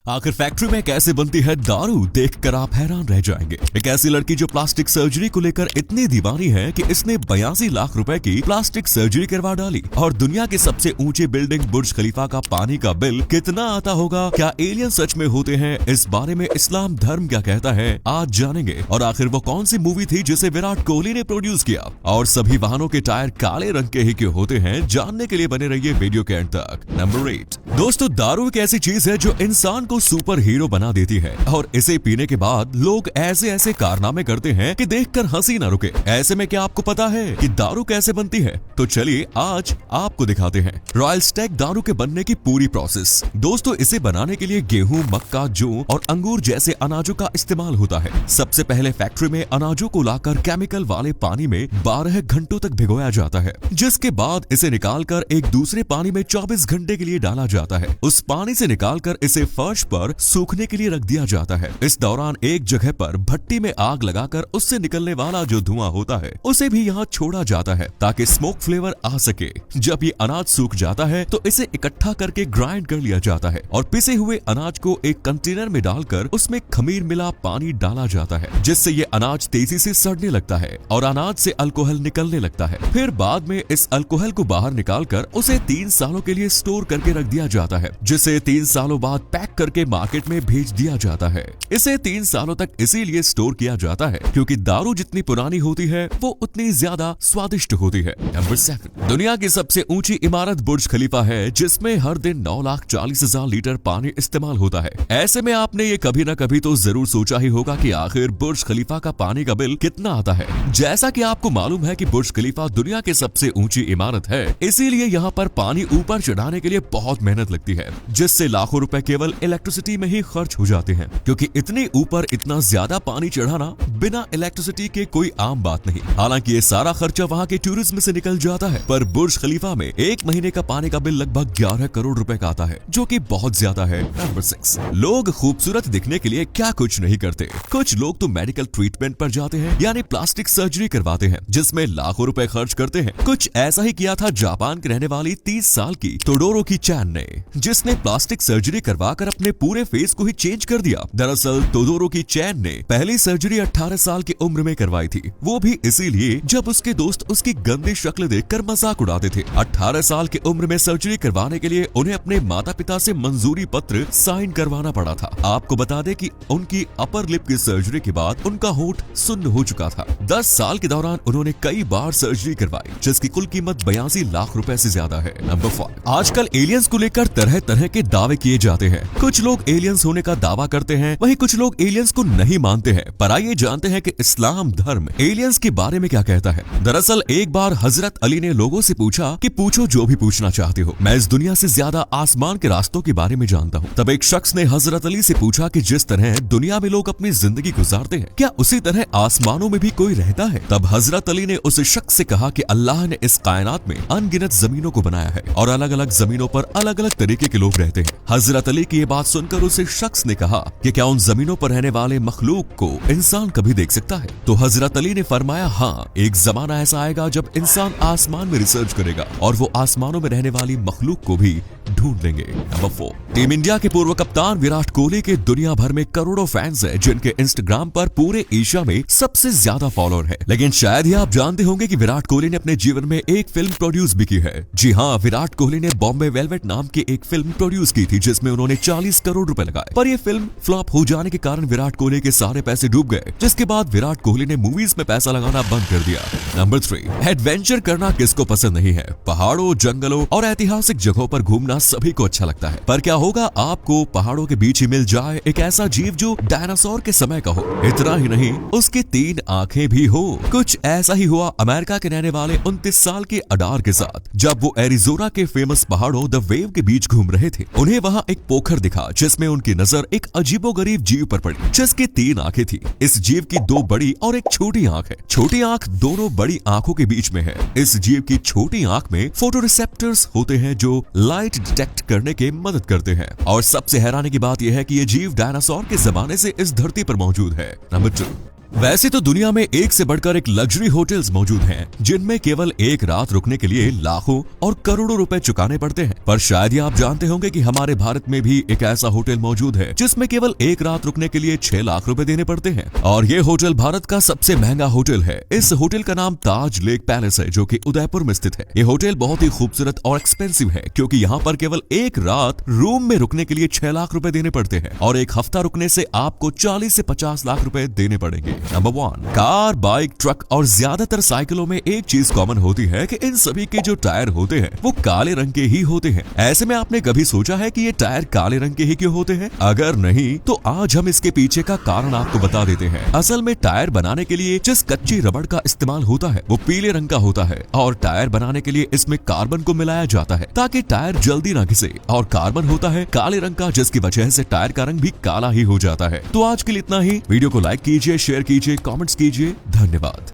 आखिर फैक्ट्री में कैसे बनती है दारू देखकर आप हैरान रह जाएंगे। एक ऐसी लड़की जो प्लास्टिक सर्जरी को लेकर इतनी दीवानी है कि इसने 82 लाख रुपए की प्लास्टिक सर्जरी करवा डाली। और दुनिया के सबसे ऊंचे बिल्डिंग बुर्ज खलीफा का पानी का बिल कितना आता होगा, क्या एलियन सच में होते हैं, इस बारे में इस्लाम धर्म क्या कहता है, आज जानेंगे। और आखिर वो कौन सी मूवी थी जिसे विराट कोहली ने प्रोड्यूस किया, और सभी वाहनों के टायर काले रंग के ही क्यों होते हैं, जानने के लिए बने रहिए वीडियो के एंड तक। नंबर 8 दोस्तों, दारू एक ऐसी चीज है जो इंसान सुपर हीरो बना देती है, और इसे पीने के बाद लोग ऐसे ऐसे कारनामे करते हैं कि देखकर हंसी न रुके। ऐसे में क्या आपको पता है कि दारू कैसे बनती है? तो चलिए आज आपको दिखाते हैं रॉयल स्टैग दारू के बनने की पूरी प्रोसेस। दोस्तों, इसे बनाने के लिए गेहूं, मक्का, जौ और अंगूर जैसे अनाजों का इस्तेमाल होता है। सबसे पहले फैक्ट्री में अनाजों को लाकर केमिकल वाले पानी में 12 घंटों तक भिगोया जाता है, जिसके बाद इसे निकालकर एक दूसरे पानी में 24 घंटे के लिए डाला जाता है। उस पानी से निकालकर इसे फर्श पर सूखने के लिए रख दिया जाता है। इस दौरान एक जगह पर भट्टी में आग लगाकर उससे निकलने वाला जो धुआं होता है उसे भी यहाँ छोड़ा जाता है, ताकि स्मोक फ्लेवर आ सके। जब ये अनाज सूख जाता है तो इसे इकट्ठा करके ग्राइंड कर लिया जाता है, और पिसे हुए अनाज को एक कंटेनर में डालकर उसमें खमीर मिला पानी डाला जाता है, जिससे ये अनाज तेजी से सड़ने लगता है और अनाज से अल्कोहल निकलने लगता है। फिर बाद में इस अल्कोहल को बाहर निकालकर उसे 3 सालों के लिए स्टोर करके रख दिया जाता है, जिसे 3 सालों बाद पैक करके मार्केट में भेज दिया जाता है। इसे 3 सालों तक इसीलिए स्टोर किया जाता है क्योंकि दारू जितनी पुरानी होती है वो उतनी ज्यादा स्वादिष्ट होती है। नंबर 7 दुनिया की सबसे ऊंची इमारत बुर्ज खलीफा है, जिसमें हर दिन 9,40,000 लीटर पानी इस्तेमाल होता है। ऐसे में आपने ये कभी न कभी तो जरूर सोचा ही होगा कि आखिर बुर्ज खलीफा का पानी का बिल कितना आता है। जैसा कि आपको मालूम है कि बुर्ज खलीफा दुनिया की सबसे ऊंची इमारत है, इसीलिए यहाँ पर पानी ऊपर चढ़ाने के लिए बहुत मेहनत लगती है, जिससे लाखों रुपए केवल इलेक्ट्रिसिटी में ही खर्च हो जाते हैं। क्योंकि इतने ऊपर इतना ज्यादा पानी चढ़ाना बिना इलेक्ट्रिसिटी के कोई आम बात नहीं। हालांकि ये सारा खर्चा वहाँ के टूरिज्म से निकल जाता है, पर बुर्ज खलीफा में एक महीने का पानी का बिल लगभग 11 करोड़ रुपए का आता है, जो कि बहुत ज्यादा है। नंबर 6 लोग खूबसूरत दिखने के लिए क्या कुछ नहीं करते। कुछ लोग तो मेडिकल ट्रीटमेंट पर जाते हैं, यानी प्लास्टिक सर्जरी करवाते हैं, जिसमें लाखों रुपए खर्च करते हैं। कुछ ऐसा ही किया था जापान के रहने वाली 30 साल की तोडोरोकी चैन ने, जिसने प्लास्टिक सर्जरी करवाकर अपने पूरे फेस को ही चेंज कर दिया। दरअसल तोडोरोकी चैन ने पहली सर्जरी 18 साल की उम्र में करवाई थी, वो भी इसीलिए जब उसके दोस्त उसकी गंदी शक्ल देखकर मजाक उड़ाते थे। 18 साल की उम्र में सर्जरी करवाने के लिए उन्हें अपने माता पिता से मंजूरी पत्र साइन करवाना पड़ा था। आपको बता दें कि उनकी अपर लिप की सर्जरी के बाद उनका होंठ सुन्न हो चुका था। 10 साल के दौरान उन्होंने कई बार सर्जरी करवाई, जिसकी कुल कीमत 82 लाख रुपए से ज्यादा है। नंबर 5 आजकल एलियंस को लेकर तरह तरह के दावे किए जाते हैं। कुछ लोग एलियंस होने का दावा करते हैं, वहीं कुछ लोग एलियंस को नहीं मानते हैं। पर आइए जानते हैं कि इस्लाम धर्म एलियंस के बारे में क्या कहता है। दरअसल एक बार हजरत अली ने लोगों से पूछा कि पूछो जो भी पूछना चाहते हो, मैं इस दुनिया से ज्यादा आसमान के रास्तों के बारे में जानता हूँ। तब एक शख्स ने हजरत अली से पूछा कि जिस तरह दुनिया में लोग अपनी जिंदगी गुजारते हैं, क्या उसी तरह आसमानों में भी कोई रहता है? तब हजरत अली ने उस शख्स से कहा कि अल्लाह ने इस कायनात में अनगिनत जमीनों को बनाया है, और अलग अलग जमीनों पर अलग अलग तरीके के लोग रहते हैं। हजरत अली की ये बात सुनकर उस शख्स ने कहा कि क्या उन जमीनों पर रहने वाले मखलूक को इंसान कभी देख सकता है? तो हजरत अली ने फरमाया, हाँ, एक जमाना ऐसा आएगा जब इंसान आसमान में रिसर्च करेगा और वो आसमानों में रहने वाली मखलूक को भी ढूंढ लेंगे। नंबर 4 टीम इंडिया के पूर्व कप्तान विराट कोहली के दुनिया भर में करोड़ों फैंस हैं, जिनके इंस्टाग्राम पर पूरे एशिया में सबसे ज्यादा फॉलोअर है। लेकिन शायद ही आप जानते होंगे कि विराट कोहली ने अपने जीवन में एक फिल्म प्रोड्यूस भी की है। जी हाँ, विराट कोहली ने बॉम्बे वेलवेट नाम की एक फिल्म प्रोड्यूस की थी, जिसमें उन्होंने 40 करोड़ रुपए लगाए। पर यह फिल्म फ्लॉप हो जाने के कारण विराट कोहली के सारे पैसे डूब गए, जिसके बाद विराट कोहली ने मूवीज में पैसा लगाना बंद कर दिया। नंबर 3 एडवेंचर करना किसको पसंद नहीं है। पहाड़ों, जंगलों और ऐतिहासिक जगहों पर घूमना सभी को अच्छा लगता है। पर क्या होगा आपको पहाड़ों के बीच ही मिल जाए एक ऐसा जीव जो डायनासोर के समय का हो। इतना ही नहीं, उसकी 3 आंखें भी हो। कुछ ऐसा ही हुआ अमेरिका के रहने वाले 29 साल के अडार के साथ, जब वो एरिजोना के फेमस पहाड़ों द वेव के बीच घूम रहे थे। उन्हें वहाँ एक पोखर दिखा, जिसमें उनकी नजर एक अजीबोगरीब जीव पर पड़ी, जिसकी 3 आंखें थी। इस जीव की 2 बड़ी और एक छोटी आंख है। छोटी आंख दोनों बड़ी आंखों के बीच में है। इस जीव की छोटी आंख में फोटो रिसेप्टर्स होते हैं, जो लाइट डिटेक्ट करने के मदद करते हैं। और सबसे हैरानी की बात यह है कि ये जीव डायनासोर के जमाने से इस धरती पर मौजूद है। नंबर 2 वैसे तो दुनिया में एक से बढ़कर एक लग्जरी होटल्स मौजूद हैं, जिनमें केवल एक रात रुकने के लिए लाखों और करोड़ों रुपए चुकाने पड़ते हैं। पर शायद ही आप जानते होंगे कि हमारे भारत में भी एक ऐसा होटल मौजूद है जिसमें केवल एक रात रुकने के लिए 6 लाख रुपए देने पड़ते हैं। और ये होटल भारत का सबसे महंगा होटल है। इस होटल का नाम ताज लेक पैलेस है, जो कि उदयपुर में स्थित है। ये होटल बहुत ही खूबसूरत और एक्सपेंसिव है, क्योंकि यहाँ पर केवल एक रात रूम में रुकने के लिए 6 लाख रुपए देने पड़ते हैं और एक हफ्ता रुकने से आपको 40 से 50 लाख रुपए देने पड़ेंगे। नंबर 1, कार, बाइक, ट्रक और ज्यादातर साइकिलों में एक चीज कॉमन होती है कि इन सभी के जो टायर होते हैं वो काले रंग के ही होते हैं। ऐसे में आपने कभी सोचा है कि ये टायर काले रंग के ही क्यों होते हैं? अगर नहीं तो आज हम इसके पीछे का कारण आपको बता देते हैं। असल में टायर बनाने के लिए जिस कच्ची रबड़ का इस्तेमाल होता है वो पीले रंग का होता है और टायर बनाने के लिए इसमें कार्बन को मिलाया जाता है ताकि टायर जल्दी ना घिसे, और कार्बन होता है काले रंग का, जिसकी वजह से टायर का रंग भी काला ही हो जाता है। तो आज के लिए इतना ही। वीडियो को लाइक कीजिए, शेयर कीजिए, कमेंट्स कीजिए। धन्यवाद।